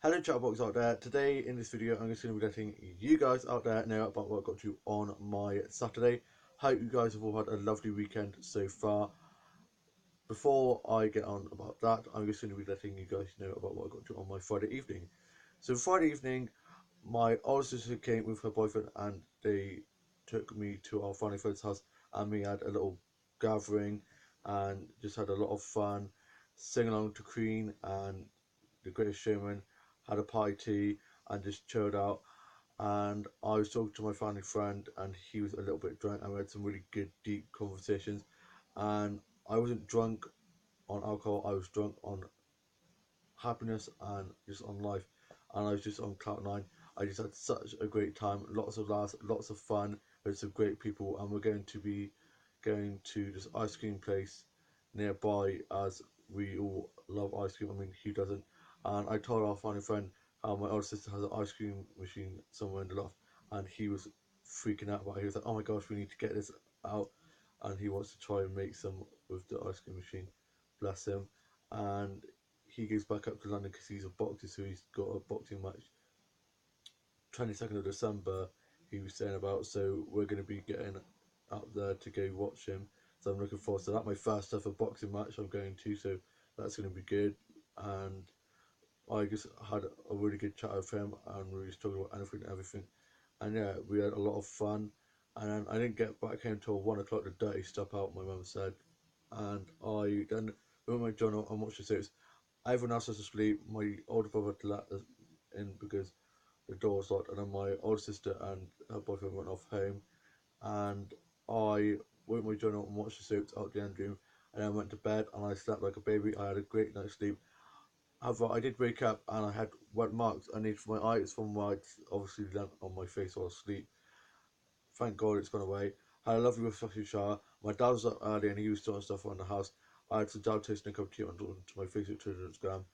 Hello chatbox out there. Today in this video I'm just going to be letting you guys out there know about what I got to on my Saturday. Hope you guys have all had a lovely weekend so far. Before I get on about that, I'm just going to be letting you guys know about what I got to on my Friday evening. So Friday evening, my older sister came with her boyfriend and they took me to our family friend's house and we had a little gathering and just had a lot of fun, sing along to Queen and The Greatest Showman, had a pie tea and just chilled out. And I was talking to my family friend and he was a little bit drunk and we had some really good deep conversations. And I wasn't drunk on alcohol, I was drunk on happiness and just on life, and I was just on cloud nine. I just had such a great time, lots of laughs, lots of fun with some great people, and we're going to be going to this ice cream place nearby as we all love ice cream. I mean, who doesn't? And I told our funny friend how my older sister has an ice cream machine somewhere in the loft, and he was freaking out about it. He was like, "Oh my gosh, we need to get this out," and he wants to try and make some with the ice cream machine. Bless him. And he goes back up to London because he's a boxer, so he's got a boxing match 22nd of December. He was saying about, so we're going to be getting up there to go watch him. So I'm looking forward to that. My first ever boxing match I'm going to, so that's going to be good. And I just had a really good chat with him, and we were just talking about anything and everything. And yeah, we had a lot of fun. And then I didn't get back home till 1 o'clock the day. Step out, my mum said, and I then wrote my journal and watched the series. Everyone else was asleep. My older brother had let us in because the door was locked, and then my older sister and her boyfriend went off home. And I went my journal and watched the soaps out the end room, and then went to bed and I slept like a baby. I had a great night's sleep. However, I did wake up and I had wet marks underneath my eyes from where I'd obviously leant on my face while asleep. Thank God it's gone away. Had a lovely refreshing shower. My dad was up early and he was doing stuff around the house. I had some dad toast and a cup of tea onto my Facebook, Twitter, and Instagram.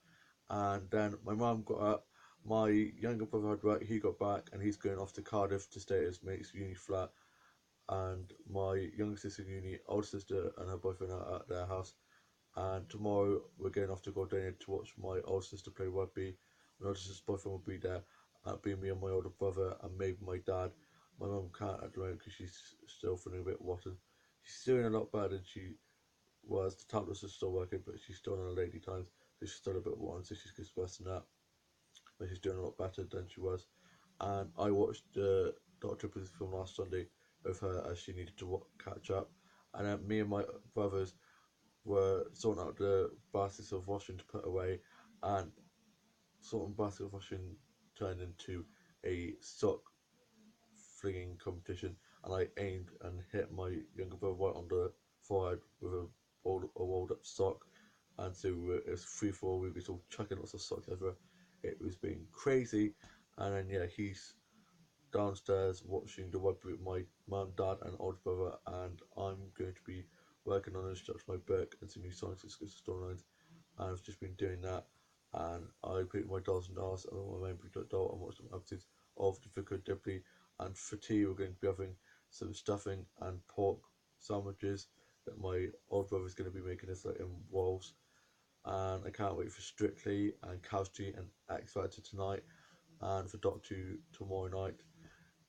And then my mum got up. My younger brother had work. He got back and he's going off to Cardiff to stay at his mate's uni flat. And my younger sister in uni, older sister and her boyfriend are at their house. And tomorrow we're going off to Gardenia to watch my older sister play rugby. My older sister's boyfriend will be there. Be me and my older brother and maybe my dad. My mum can't at the moment because she's still feeling a bit rotten. She's doing a lot better than she was. The tablets are still working, but she's still on her lady times, so she's still a bit rotten. So she's just resting up, but she's doing a lot better than she was. And I watched the Doctor Who's film last Sunday with her as she needed to catch up. And then me and my brothers were sorting out the baskets of washing to put away, and sorting baskets of washing turned into a sock flinging competition, and I aimed and hit my younger brother right on the forehead with a rolled up sock, and so it was free for all. We were all chucking lots of socks everywhere. It was being crazy, and then yeah, he's downstairs watching the rugby with my mum, dad, and older brother, and I'm going to be working on a structure my book and some new songs and storylines. And I've just been doing that, and I put my dolls and dolls and my main doll and watched some episodes of The Vicar of Dibley. And for tea, we're going to be having some stuffing and pork sandwiches that my old brother's going to be making us like in walls. And I can't wait for Strictly and Cow Street and X Factor tonight, and for Doctor Who tomorrow night.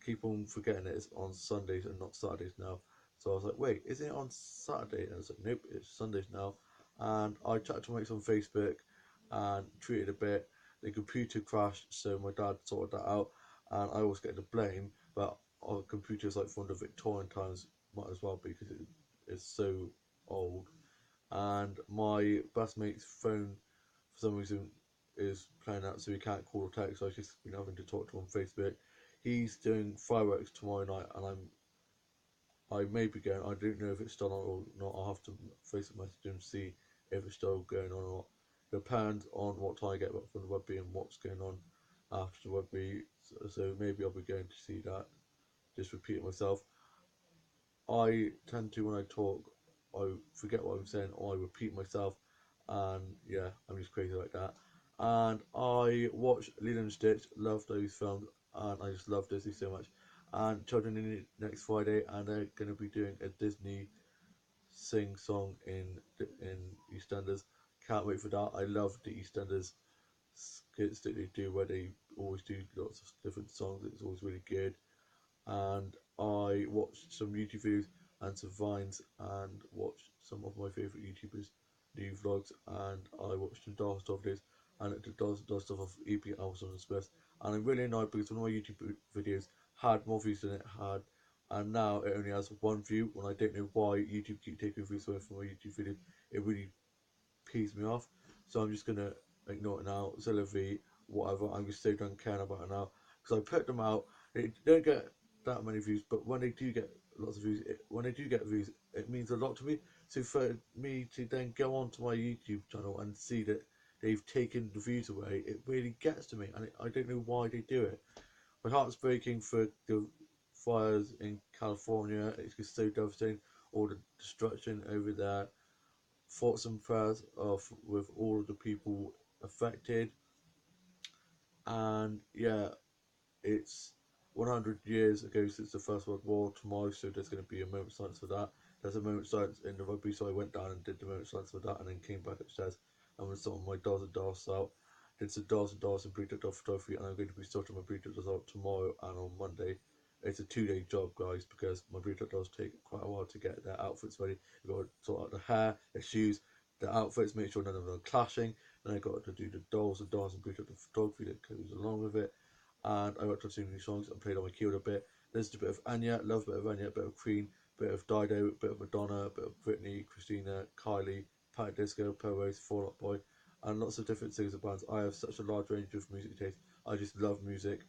Keep on forgetting it's on Sundays and not Saturdays now. So I was like, wait, is it on Saturday? And I was like, nope, it's Sundays now. And I chatted to mates on Facebook and tweeted a bit. The computer crashed, so my dad sorted that out, and I always get the blame. But our computer is like from the Victorian times, might as well be because it is so old. And my best mate's phone, for some reason, is playing out, so he can't call or text. So I've just been having to talk to him on Facebook. He's doing fireworks tomorrow night, and I may be going. I don't know if it's still on or not. I'll have to Facebook message him to see if it's still going on or not. Depends on what time I get back from the rugby and what's going on after the rugby. So maybe I'll be going to see that. Just repeating myself. I tend to, when I talk, I forget what I'm saying or I repeat myself, and yeah, I'm just crazy like that. And I watched Lilo and Stitch, love those films, and I just love Disney so much. And Children in Need next Friday, and they're going to be doing a Disney sing song in EastEnders. Can't wait for that. I love the EastEnders skits that they do where they always do lots of different songs. It's always really good. And I watched some YouTube videos and some vines and watched some of my favourite YouTubers new vlogs, and I watched some Dark Stuff videos and it does stuff of EP Amazon and Smith, and I'm really annoyed because one of my YouTube videos had more views than it had, and now it only has one view when I don't know why YouTube keep taking views away from my YouTube videos. It really pees me off, so I'm just gonna ignore it now. Zilla V, whatever. I'm just so done caring about it now because I put them out. They don't get that many views, but when they do get lots of views, when they do get views, it means a lot to me. So for me to then go onto my YouTube channel and see that they've taken the views away, it really gets to me, and I don't know why they do it. My heart's breaking for the fires in California. It's just so devastating. All the destruction over there. Thoughts and prayers of with all of the people affected, and yeah, it's 100 years ago since the First World War tomorrow, so there's going to be a moment of silence for that. There's a moment of silence in the rugby, so I went down and did the moment of silence for that, and then came back upstairs and was sorting my dolls and dolls out. Did some dolls and dolls and pre-took off photography, and I'm going to be sorting my pre-took dolls out tomorrow and on Monday. It's a 2 day job, guys, because my pre-took dolls take quite a while to get their outfits ready. You've got to sort out the hair, the shoes, the outfits, make sure none of them are clashing. Then I got to do the dolls and pre-took the photography that goes along with it, and I worked on some new songs and played on my keyboard a bit. There's a bit of Anya, love a bit of Anya, a bit of Queen, a bit of Dido, a bit of Madonna, a bit of Britney, Christina, Kylie, Panic Disco, Pose, Fall Out Boy, and lots of different singers and bands. I have such a large range of music taste. I just love music,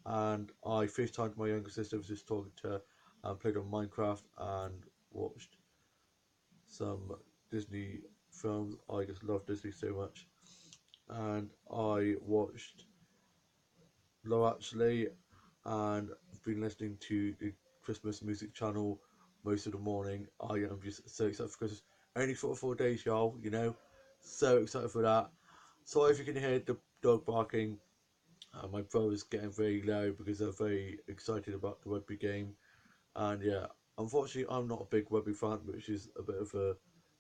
and I FaceTimed my younger sister, was just talking to her, and played on Minecraft and watched some Disney films. I just love Disney so much, and I watched Love Actually, and I've been listening to the Christmas music channel most of the morning. I am just so excited for Christmas. Only 4 days, y'all, you know. So excited for that. Sorry if you can hear the dog barking. My brother's getting very loud because they're very excited about the rugby game. And yeah, unfortunately, I'm not a big rugby fan, which is a bit of a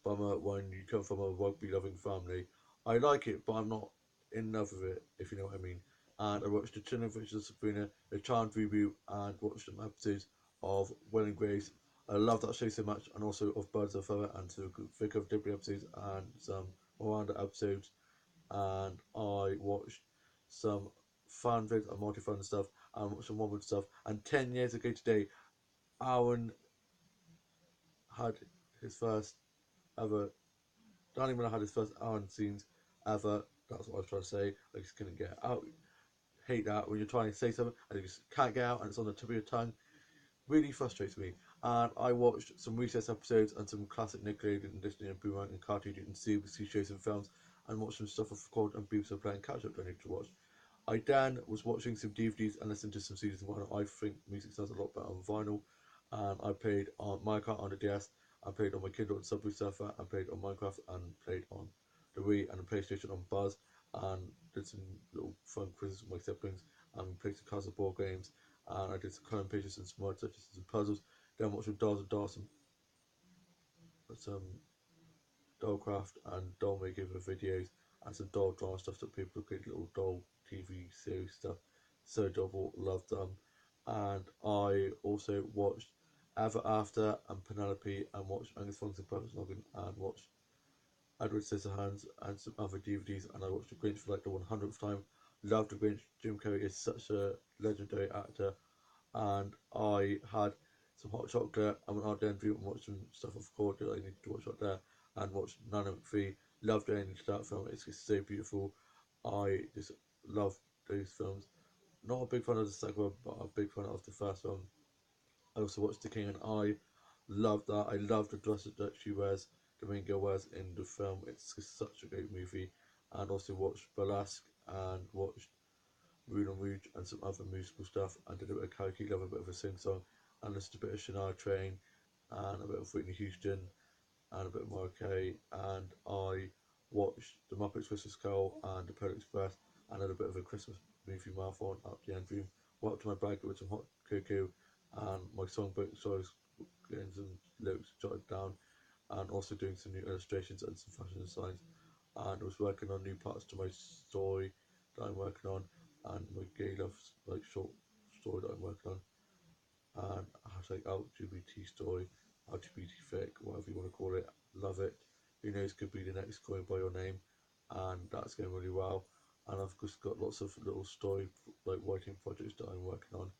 bummer when you come from a rugby loving family. I like it, but I'm not in love with it, if you know what I mean. And I watched the Children of Richard Sabrina, the Child reboot, and watched some episodes of Will and Grace. I love that show so much, and also of Birds of a Feather, and some Vic of Dibley episodes, and some Miranda episodes. And I watched some fan vids and multi fan stuff, and watched some Woman stuff. And 10 years ago today, Aaron had his first ever. Danny Miller had his first Aaron scenes ever. That's what I was trying to say. I just couldn't get it out. Hate that when you're trying to say something and you just can't get out and it's on the tip of your tongue. Really frustrates me. And I watched some recess episodes and some classic Nickelodeon and Disney and Boomerang and Cartoon and CBC shows and films, and watched some stuff of Record and BBC playing catch up that I need to watch. I then was watching some DVDs and listening to some CDs of vinyl. I think music sounds a lot better on vinyl. And I played on my car on the DS, I played on my Kindle and Subway Surfer, I played on Minecraft, and played on the Wii and the PlayStation on Buzz, and did some little fun quizzes with my siblings, and played some cards board games, and I did some coloring pages and some word searches and some puzzles. Then watched some dolls and dolls, some dollcraft and doll makeover videos, and some doll drama stuff that people create little doll TV series stuff. So adorable, loved them. And I also watched Ever After and Penelope, and watched Angus Fung's and Purpose Logan, and watched Edward Scissorhands and some other DVDs, and I watched The Grinch for like the 100th time. Loved The Grinch. Jim Carrey is such a legendary actor, and I had some hot chocolate. I went out there and watched some stuff of course that I needed to watch out there, and watched Nana McPhee. Loved the ending to that film. It's just so beautiful. I just love those films. Not a big fan of the second one, but a big fan of the first one. I also watched The King and I. Love that. I love the dress that she wears, the main girl wears in the film. It's just such a great movie. And also watched Burlesque and watched Moulin Rouge and some other musical stuff, and did a bit of karaoke, love a bit of a sing song, and listened to a bit of Shania Twain, and a bit of Whitney Houston, and a bit of Mariah Carey, and I watched The Muppets Christmas Carol and The Polar Express, and had a bit of a Christmas movie marathon at the end room. Went up to my bag with some hot cocoa and my songbook, so I was getting some lyrics jotted down, and also doing some new illustrations and some fashion designs, and was working on new parts to my story that I'm working on, and my gay love like short story that I'm working on, and hashtag LGBT story, LGBT fic, whatever you want to call it. Love it. Who knows, could be the next Going by Your Name, and that's going really well. And I've just got lots of little story like writing projects that I'm working on.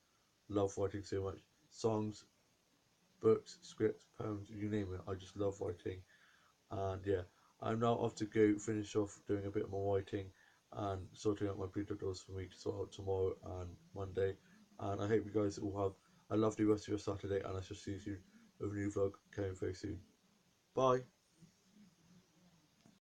Love writing so much. Songs, books, scripts, poems, you name it. I just love writing. And yeah, I'm now off to go finish off doing a bit more writing and sorting out my pre-titles for me to sort out tomorrow and Monday. And I hope you guys all have a lovely rest of your Saturday, and I shall see you with a new vlog coming very soon. Bye.